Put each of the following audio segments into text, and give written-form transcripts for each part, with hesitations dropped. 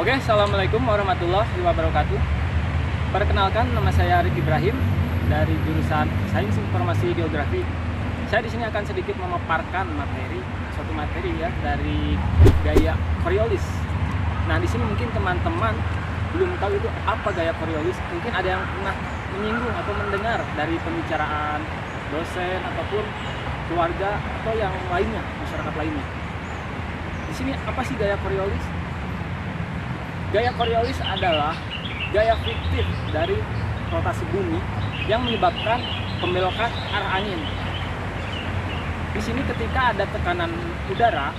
Oke, assalamualaikum warahmatullahi wabarakatuh. Perkenalkan, nama saya Arif Ibrahim dari jurusan Sains Informasi Geografi. Saya di sini akan sedikit memaparkan suatu materi ya dari gaya Coriolis. Nah, di sini mungkin teman-teman belum tahu itu apa gaya Coriolis. Mungkin ada yang pernah menyinggung atau mendengar dari pembicaraan dosen ataupun keluarga atau yang lainnya, masyarakat lainnya. Di sini apa sih gaya Coriolis? Gaya Coriolis adalah gaya fiktif dari rotasi bumi yang menyebabkan pembelokan arah angin. Di sini ketika ada tekanan udara,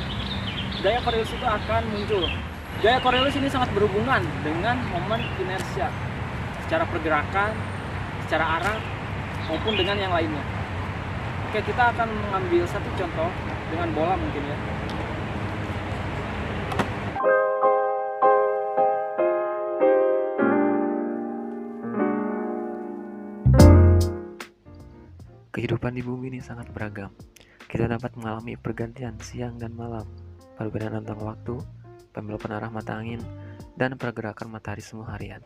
gaya Coriolis itu akan muncul. Gaya Coriolis ini sangat berhubungan dengan momen inersia secara pergerakan, secara arah, maupun dengan yang lainnya. Oke, kita akan mengambil satu contoh dengan bola mungkin ya. Kehidupan di bumi ini sangat beragam. Kita dapat mengalami pergantian siang dan malam, perbedaan rentang waktu, pembelokan arah mata angin, dan pergerakan matahari semua harian.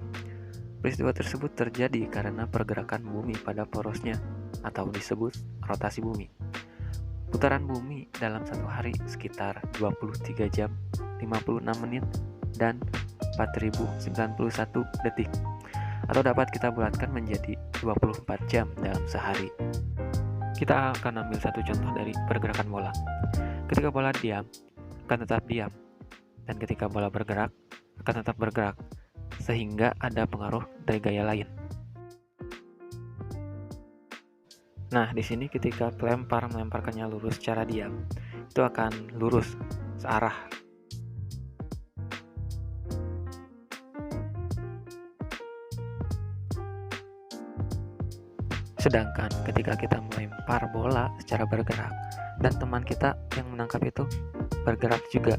Peristiwa tersebut terjadi karena pergerakan bumi pada porosnya, atau disebut rotasi bumi. Putaran bumi dalam satu hari sekitar 23 jam, 56 menit, dan 4091 detik, atau dapat kita bulatkan menjadi 24 jam dalam sehari. Kita akan ambil satu contoh dari pergerakan bola. Ketika bola diam, akan tetap diam. Dan ketika bola bergerak, akan tetap bergerak. Sehingga ada pengaruh dari gaya lain. Nah, di sini ketika pelempar melemparkannya lurus secara diam, itu akan lurus searah. Sedangkan ketika kita melempar bola secara bergerak dan teman kita yang menangkap itu bergerak juga,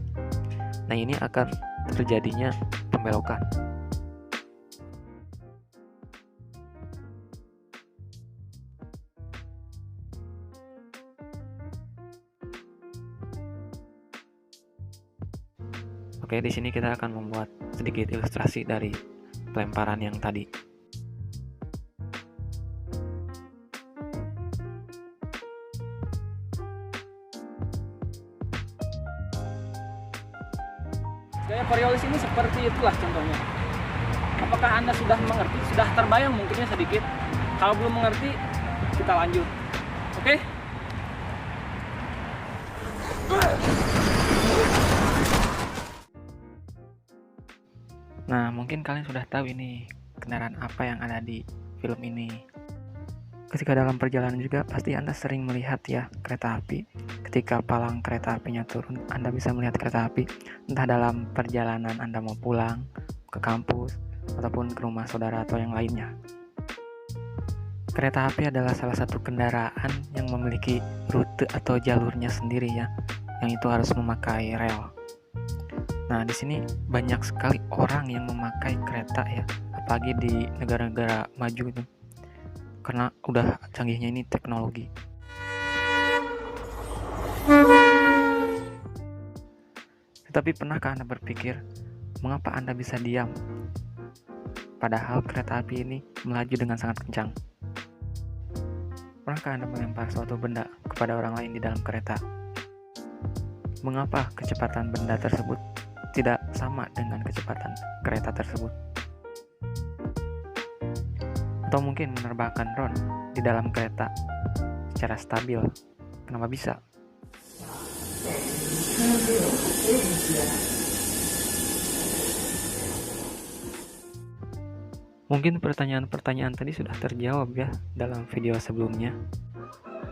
nah ini akan terjadinya pembelokan. Oke, di sini kita akan membuat sedikit ilustrasi dari pelemparan yang tadi. Gaya Coriolis ini seperti itulah contohnya. Apakah Anda sudah mengerti? Sudah terbayang mungkinnya sedikit? Kalau belum mengerti, kita lanjut. Oke? Nah, mungkin kalian sudah tahu ini kendaraan apa yang ada di film ini. Ketika dalam perjalanan juga pasti Anda sering melihat ya kereta api. Ketika palang kereta apinya turun, Anda bisa melihat kereta api entah dalam perjalanan Anda mau pulang ke kampus ataupun ke rumah saudara atau yang lainnya. Kereta api adalah salah satu kendaraan yang memiliki rute atau jalurnya sendiri ya, yang itu harus memakai rel. Nah, di sini banyak sekali orang yang memakai kereta ya, apalagi di negara-negara maju itu. Karena udah canggihnya ini teknologi. Tetapi pernahkah Anda berpikir, mengapa Anda bisa diam? Padahal kereta api ini melaju dengan sangat kencang. Pernahkah Anda melempar suatu benda kepada orang lain di dalam kereta? Mengapa kecepatan benda tersebut tidak sama dengan kecepatan kereta tersebut? Atau mungkin menerbangkan drone di dalam kereta secara stabil. Kenapa bisa? Mungkin pertanyaan-pertanyaan tadi sudah terjawab ya dalam video sebelumnya.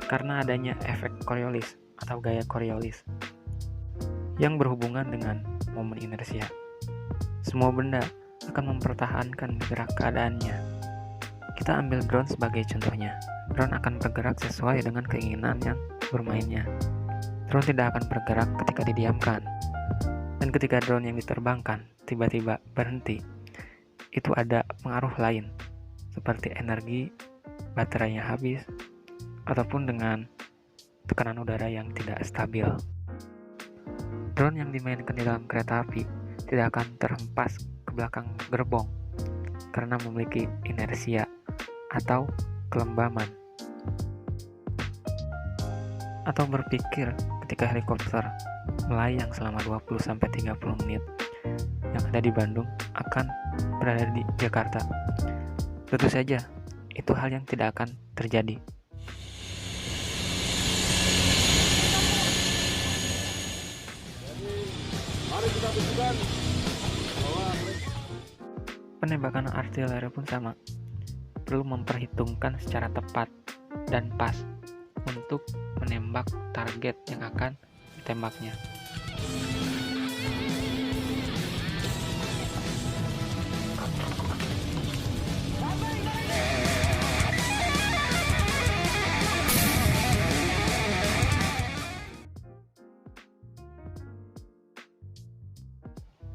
Karena adanya efek Coriolis atau gaya Coriolis yang berhubungan dengan momen inersia. Semua benda akan mempertahankan gerak keadaannya. Kita ambil drone sebagai contohnya. Drone akan bergerak sesuai dengan keinginan yang bermainnya. Drone tidak akan bergerak ketika didiamkan. Dan ketika drone yang diterbangkan tiba-tiba berhenti, itu ada pengaruh lain, seperti energi, baterainya habis, ataupun dengan tekanan udara yang tidak stabil. Drone yang dimainkan di dalam kereta api tidak akan terhempas ke belakang gerbong karena memiliki inersia atau kelembaman. Atau berpikir ketika helikopter melayang selama 20-30 menit yang ada di Bandung akan berada di Jakarta. Tentu saja, itu hal yang tidak akan terjadi. Mari kita tunjukkan bahwa Penembakan artileri pun sama, perlu memperhitungkan secara tepat dan pas untuk menembak target yang akan ditembaknya.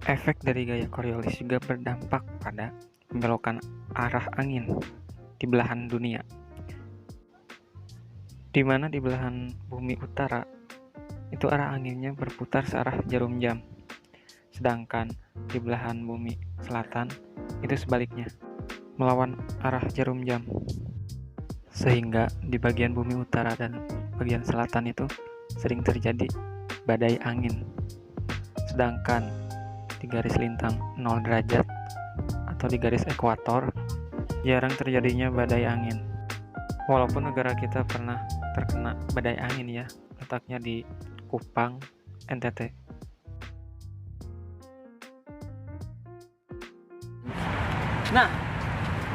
Efek dari gaya Coriolis juga berdampak pada pembelokan arah angin di belahan dunia, di mana di belahan bumi utara itu arah anginnya berputar searah jarum jam, sedangkan di belahan bumi selatan itu sebaliknya, melawan arah jarum jam. Sehingga di bagian bumi utara dan bagian selatan itu sering terjadi badai angin, sedangkan di garis lintang 0 derajat atau di garis ekuator jarang terjadinya badai angin. Walaupun negara kita pernah terkena badai angin ya, letaknya di Kupang, NTT. Nah,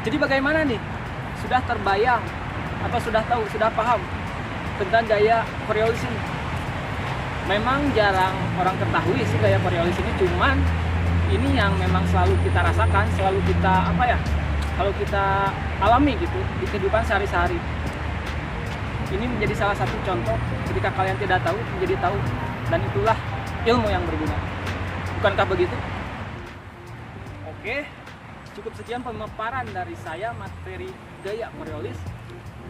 jadi bagaimana nih? Sudah terbayang atau sudah tahu, sudah paham tentang gaya Coriolis ini? Memang jarang orang ketahui sih gaya Coriolis ini, cuman ini yang memang selalu kita rasakan, selalu kita kalau kita alami gitu di kehidupan sehari-hari. Ini menjadi salah satu contoh ketika kalian tidak tahu menjadi tahu, dan itulah ilmu yang berguna. Bukankah begitu? Oke, cukup sekian pemaparan dari saya materi gaya Coriolis.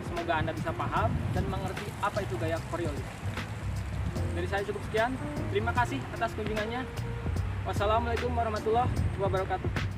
Semoga Anda bisa paham dan mengerti apa itu gaya Coriolis. Dari saya cukup sekian. Terima kasih atas kunjungannya. Wassalamualaikum warahmatullahi wabarakatuh.